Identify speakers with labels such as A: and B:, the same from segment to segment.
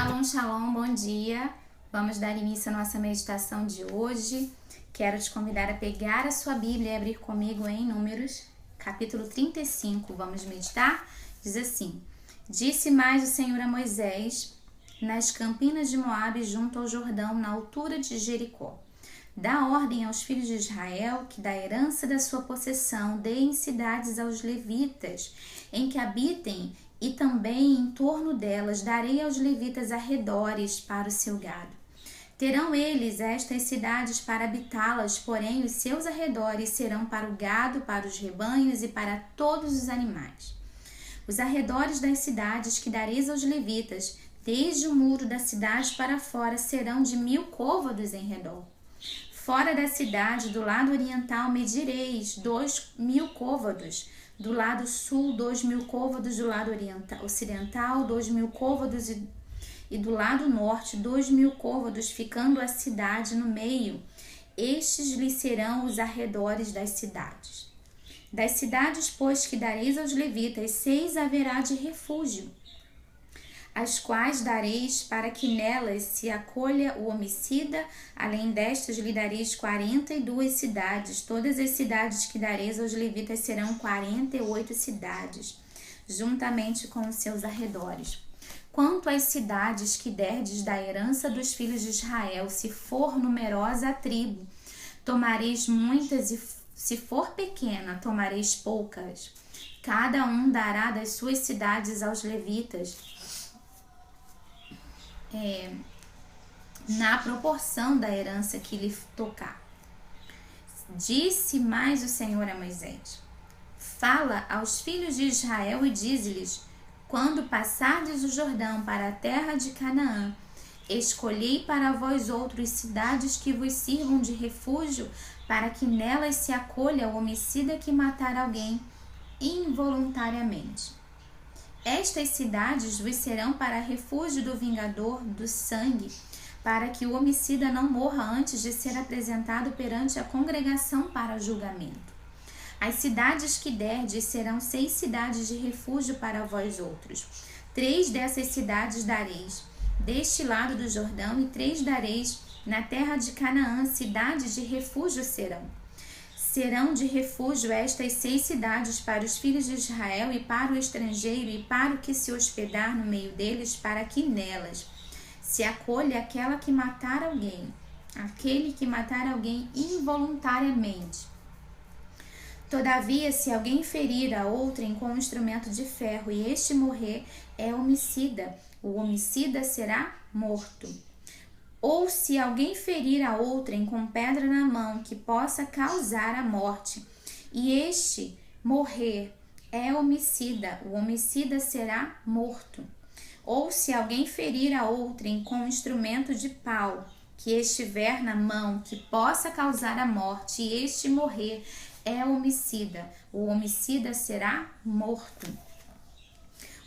A: Shalom, shalom, bom dia. Vamos dar início à nossa meditação de hoje. Quero te convidar a pegar a sua Bíblia e abrir comigo em Números, capítulo 35. Vamos meditar? Diz assim: Disse mais o Senhor a Moisés, nas campinas de Moabe, junto ao Jordão, na altura de Jericó: Dá ordem aos filhos de Israel que da herança da sua possessão deem cidades aos levitas, em que habitem, e também em torno delas darei aos levitas arredores para o seu gado. Terão eles estas cidades para habitá-las, porém os seus arredores serão para o gado, para os rebanhos e para todos os animais. Os arredores das cidades que dareis aos levitas, desde o muro da cidade para fora, serão de 1000 côvados em redor. Fora da cidade, do lado oriental, medireis 2000 côvados, do lado sul 2000 côvados, do lado ocidental 2000 côvados e do lado norte 2000 côvados, ficando a cidade no meio. Estes lhes serão os arredores das cidades. Das cidades, pois, que dareis aos levitas, 6 haverá de refúgio, as quais dareis para que nelas se acolha o homicida. Além destas, lhe dareis 42 cidades. Todas as cidades que dareis aos levitas serão 48 cidades, juntamente com os seus arredores. Quanto às cidades que derdes da herança dos filhos de Israel, se for numerosa a tribo, tomareis muitas, e se for pequena, tomareis poucas. Cada um dará das suas cidades aos levitas, na proporção da herança que lhe tocar. Disse mais o Senhor a Moisés: Fala aos filhos de Israel e dize-lhes: Quando passardes o Jordão para a terra de Canaã, escolhei para vós outros cidades que vos sirvam de refúgio, para que nelas se acolha o homicida que matar alguém involuntariamente. Estas cidades vos serão para refúgio do vingador do sangue, para que o homicida não morra antes de ser apresentado perante a congregação para julgamento. As cidades que derdes serão 6 cidades de refúgio para vós outros. 3 dessas cidades dareis deste lado do Jordão, e 3 dareis na terra de Canaã. Cidades de refúgio serão de refúgio estas 6 cidades para os filhos de Israel e para o estrangeiro e para o que se hospedar no meio deles, para que nelas se acolha aquele que matar alguém involuntariamente. Todavia, se alguém ferir a outrem com um instrumento de ferro e este morrer, é homicida. O homicida será morto. Ou se alguém ferir a outrem com pedra na mão que possa causar a morte, e este morrer, é homicida. O homicida será morto. Ou se alguém ferir a outrem com um instrumento de pau que estiver na mão que possa causar a morte, e este morrer, é homicida. O homicida será morto.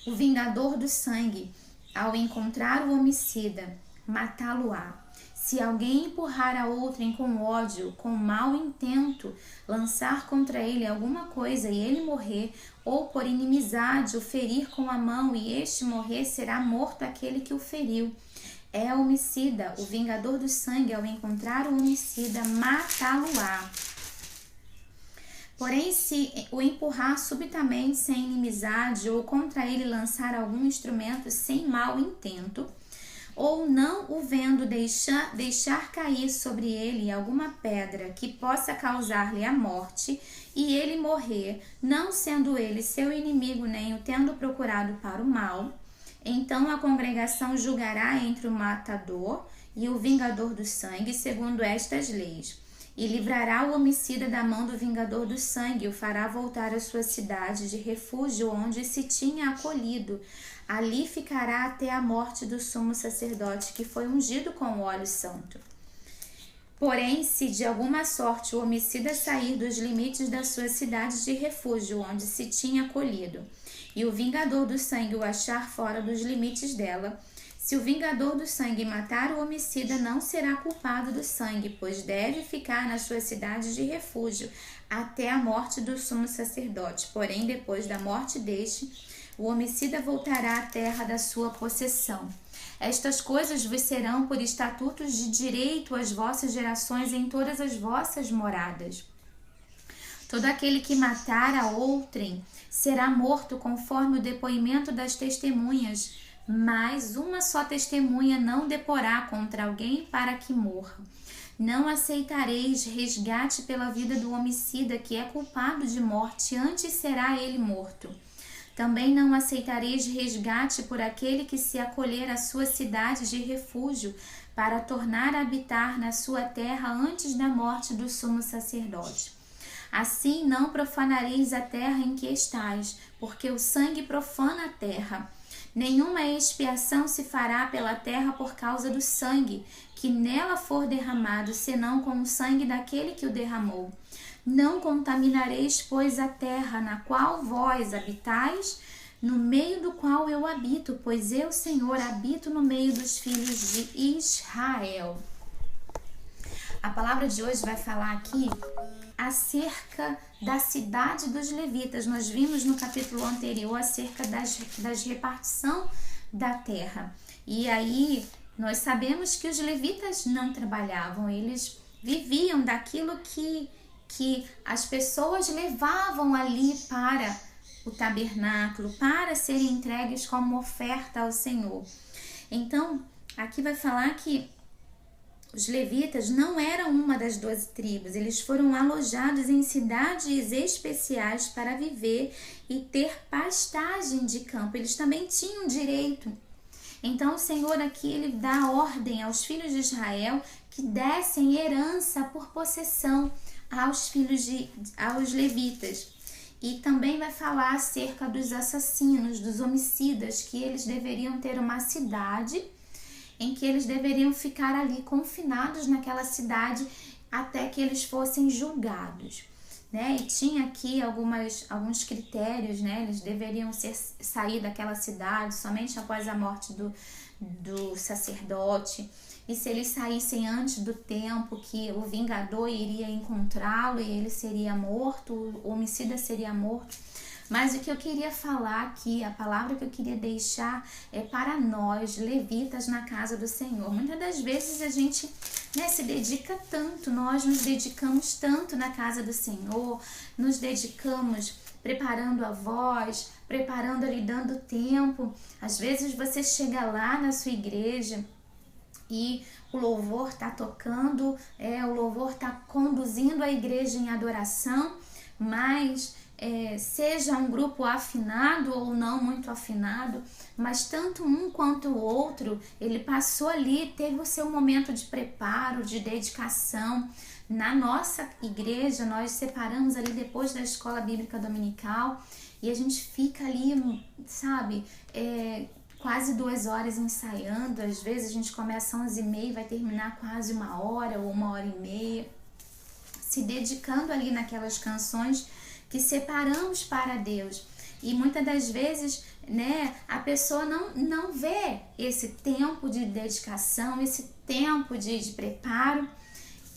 A: O vingador do sangue, ao encontrar o homicida, matá-lo-á. Se alguém empurrar a outrem com ódio, com mau intento, lançar contra ele alguma coisa e ele morrer, ou por inimizade o ferir com a mão e este morrer, será morto aquele que o feriu. É homicida. O vingador do sangue, ao encontrar o homicida, matá-lo-á. Porém, se o empurrar subitamente sem inimizade, ou contra ele lançar algum instrumento sem mau intento, ou não o vendo deixar cair sobre ele alguma pedra que possa causar-lhe a morte, e ele morrer, não sendo ele seu inimigo nem o tendo procurado para o mal, então a congregação julgará entre o matador e o vingador do sangue segundo estas leis, e livrará o homicida da mão do vingador do sangue, e o fará voltar à sua cidade de refúgio onde se tinha acolhido. Ali ficará até a morte do sumo sacerdote que foi ungido com o óleo santo. Porém, se de alguma sorte o homicida sair dos limites da sua cidade de refúgio onde se tinha acolhido, e o vingador do sangue o achar fora dos limites dela, se o vingador do sangue matar o homicida, não será culpado do sangue, pois deve ficar na sua cidade de refúgio até a morte do sumo sacerdote. Porém, depois da morte deste, o homicida voltará à terra da sua possessão. Estas coisas vos serão por estatutos de direito às vossas gerações em todas as vossas moradas. Todo aquele que matar a outrem será morto conforme o depoimento das testemunhas, mas uma só testemunha não deporá contra alguém para que morra. Não aceitareis resgate pela vida do homicida que é culpado de morte, antes será ele morto. Também não aceitareis resgate por aquele que se acolher à sua cidade de refúgio, para tornar a habitar na sua terra antes da morte do sumo sacerdote. Assim não profanareis a terra em que estais, porque o sangue profana a terra. Nenhuma expiação se fará pela terra por causa do sangue que nela for derramado, senão com o sangue daquele que o derramou. Não contaminareis, pois, a terra na qual vós habitais, no meio do qual eu habito, pois eu, Senhor, habito no meio dos filhos de Israel. A palavra de hoje vai falar aqui acerca da cidade dos levitas. Nós vimos no capítulo anterior acerca das repartição da terra. E aí nós sabemos que os levitas não trabalhavam, eles viviam daquilo que as pessoas levavam ali para o tabernáculo, para serem entregues como oferta ao Senhor. Então, aqui vai falar que os levitas não eram uma das 12 tribos, eles foram alojados em cidades especiais para viver e ter pastagem de campo. Eles também tinham direito. Então o Senhor aqui ele dá ordem aos filhos de Israel que dessem herança por possessão aos levitas. E também vai falar acerca dos assassinos, dos homicidas, que eles deveriam ter uma cidade em que eles deveriam ficar ali confinados naquela cidade até que eles fossem julgados, né? E tinha aqui alguns critérios, né? Eles deveriam sair daquela cidade somente após a morte do sacerdote, e se eles saíssem antes do tempo que o vingador iria encontrá-lo e ele seria morto, o homicida seria morto. Mas o que eu queria falar aqui, a palavra que eu queria deixar é para nós, levitas na casa do Senhor. Muitas das vezes a gente, né, se dedica tanto, nós nos dedicamos tanto na casa do Senhor, nos dedicamos preparando a voz, preparando ali, dando tempo. Às vezes você chega lá na sua igreja e o louvor está tocando, o louvor está conduzindo a igreja em adoração, mas seja um grupo afinado ou não muito afinado, mas tanto um quanto o outro, ele passou ali, teve o seu momento de preparo, de dedicação. Na nossa igreja, nós separamos ali depois da escola bíblica dominical e a gente fica ali, sabe, quase 2 horas ensaiando. Às vezes a gente começa às 11h30 e vai terminar quase 1 hora ou 1h30, se dedicando ali naquelas canções que separamos para Deus. E muitas das vezes, né, a pessoa não vê esse tempo de dedicação, esse tempo de preparo.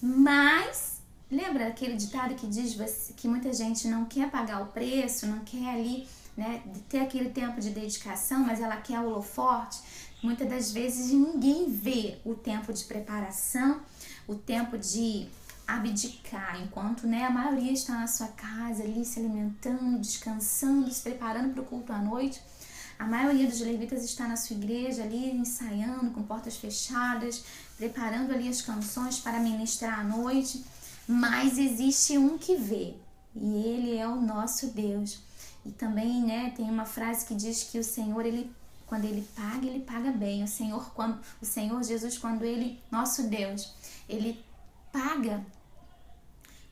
A: Mas lembra aquele ditado que diz que muita gente não quer pagar o preço, não quer ali, né, ter aquele tempo de dedicação, mas ela quer o holofote? Muitas das vezes ninguém vê o tempo de preparação, o tempo de abdicar, enquanto, né, a maioria está na sua casa ali se alimentando, descansando, se preparando para o culto à noite. A maioria dos levitas está na sua igreja ali ensaiando com portas fechadas, preparando ali as canções para ministrar à noite. Mas existe um que vê, e ele é o nosso Deus. E também, né, tem uma frase que diz que o Senhor, quando ele paga bem. O Senhor Jesus, quando ele, nosso Deus, ele paga,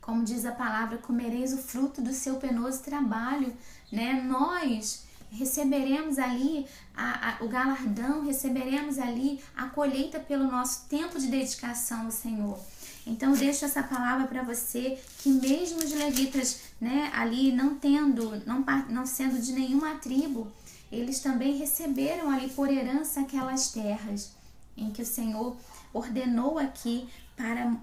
A: como diz a palavra, comereis o fruto do seu penoso trabalho, né? Nós receberemos ali o galardão, receberemos ali a colheita pelo nosso tempo de dedicação ao Senhor. Então eu deixo essa palavra para você, que mesmo os levitas, né, ali não sendo de nenhuma tribo, eles também receberam ali por herança aquelas terras em que o Senhor ordenou aqui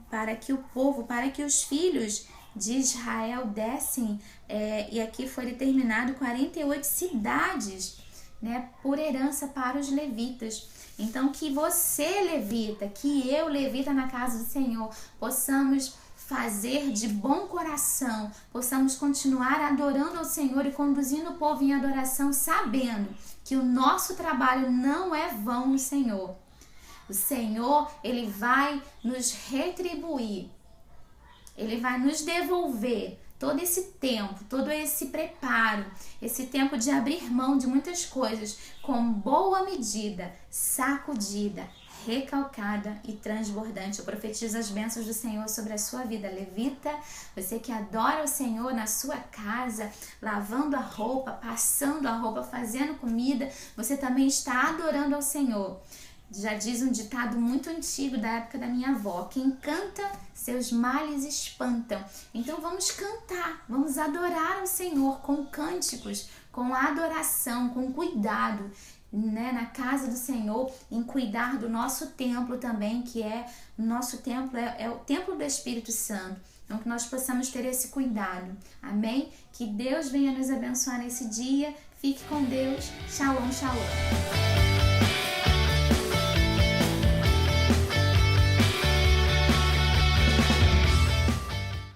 A: para que o povo, para que os filhos de Israel dessem, e aqui foi determinado 48 cidades né, por herança para os levitas. Então, que você, levita, que eu, levita na casa do Senhor, possamos fazer de bom coração, possamos continuar adorando ao Senhor e conduzindo o povo em adoração, sabendo que o nosso trabalho não é vão no Senhor. O Senhor, Ele vai nos retribuir, Ele vai nos devolver todo esse tempo, todo esse preparo, esse tempo de abrir mão de muitas coisas com boa medida, sacudida, recalcada e transbordante. Eu profetizo as bênçãos do Senhor sobre a sua vida, levita, você que adora o Senhor na sua casa, lavando a roupa, passando a roupa, fazendo comida, você também está adorando ao Senhor. Já diz um ditado muito antigo da época da minha avó: quem canta, seus males espantam. Então vamos cantar, vamos adorar ao Senhor com cânticos, com adoração, com cuidado, né, na casa do Senhor, em cuidar do nosso templo também, que é o nosso templo, é o templo do Espírito Santo. Então que nós possamos ter esse cuidado, amém? Que Deus venha nos abençoar nesse dia. Fique com Deus. Shalom, shalom.